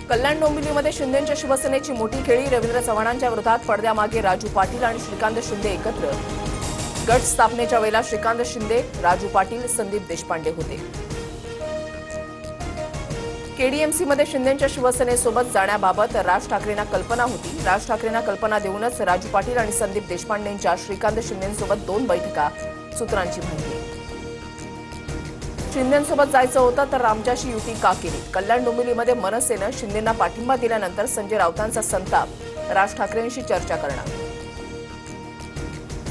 कल्याण डोंबिवलीमध्ये शिंदेंच्या शिवसेनेची मोठी खेळी. रवींद्र चव्हाणांच्या विरोधात पडद्यामागे राजू पाटील आणि श्रीकांत शिंदे एकत्र. गट स्थापनेच्या वेळेला श्रीकांत शिंदे, राजू पाटील, संदीप देशपांडे होते. केडीएमसीमध्ये शिंदेंच्या शिवसेनेसोबत जाण्याबाबत राज ठाकरेंना कल्पना होती. राज ठाकरेंना कल्पना देऊनच राजू पाटील आणि संदीप देशपांडेंच्या श्रीकांत शिंदेंसोबत 2 बैठका सूत्रांची माहिती. शिंदेंसोबत जायचं होतं तर आमच्याशी युती का केली? कल्याण डोंबिवलीमध्ये मनसेनं शिंदेंना पाठिंबा दिल्यानंतर संजय राऊतांचा संताप. राज ठाकरेंशी चर्चा करणार.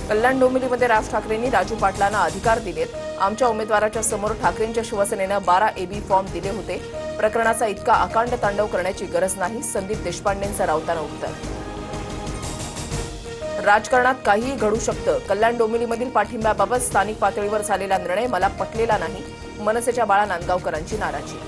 कल्याण डोंबिवलीमध्ये राज ठाकरेंनी राजू पाटलांना अधिकार दिलेत. आमच्या उमेदवाराच्या समोर ठाकरेंच्या शिवसेनेनं 12 AB फॉर्म दिले होते. प्रकरणाचा इतका अकांड तांडव करण्याची गरज नाही. संदीप देशपांडेंचा राऊतांना उत्तर. राजकारणात काहीही घडू शकतं. कल्याण डोंबिवलीमधील पाठिंब्याबाबत स्थानिक पातळीवर झालेला निर्णय मला पटलेला नाही. मनसेच्या बाळा नांदगावकरांची नाराजी.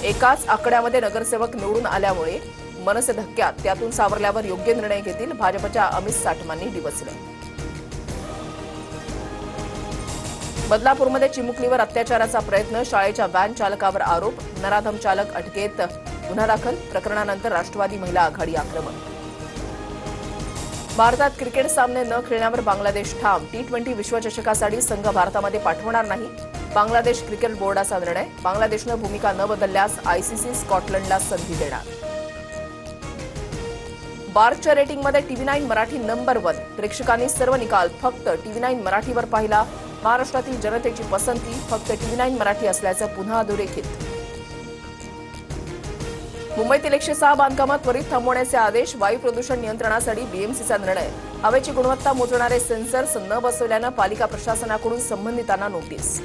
एकाच आकड्यामध्ये नगरसेवक निवडून आल्यामुळे मनसे धक्क्यात. त्यातून सावरल्यावर योग्य निर्णय घेतील. भाजपच्या अमित साटमांनी डिवचलं. बदलापूरमध्ये चिमुकलीवर अत्याचाराचा प्रयत्न. शाळेच्या व्हॅन चालकावर आरोप. नराधम चालक अटकेत. गुन्हा दाखल. प्रकरणानंतर राष्ट्रवादी महिला आघाडी आक्रमण. भारतात क्रिकेट सामने न खेळण्यावर बांगलादेश ठाम. T20 विश्वचषकासाठी संघ भारतामध्ये पाठवणार नाही. बांगलादेश क्रिकेट बोर्डाचा निर्णय. बांगलादेशनं भूमिका न बदलल्यास ICC स्कॉटलंडला संधी देणार. बार्कच्या रेटिंगमध्ये TV9 मराठी नंबर 1. प्रेक्षकांनी सर्व निकाल फक्त TV9 मराठीवर पाहिला. महाराष्ट्रातील जनतेची पसंती फक्त TV9 मराठी असल्याचं पुन्हा अधोरेखित. मुंबईतील 106 बांधकामं त्वरित थांबवण्याचे आदेश. वायू प्रदूषण नियंत्रणासाठी BMCचा निर्णय. हवेची गुणवत्ता मोजणारे सेन्सर्स न बसवल्यानं पालिका प्रशासनाकडून संबंधितांना नोटीस.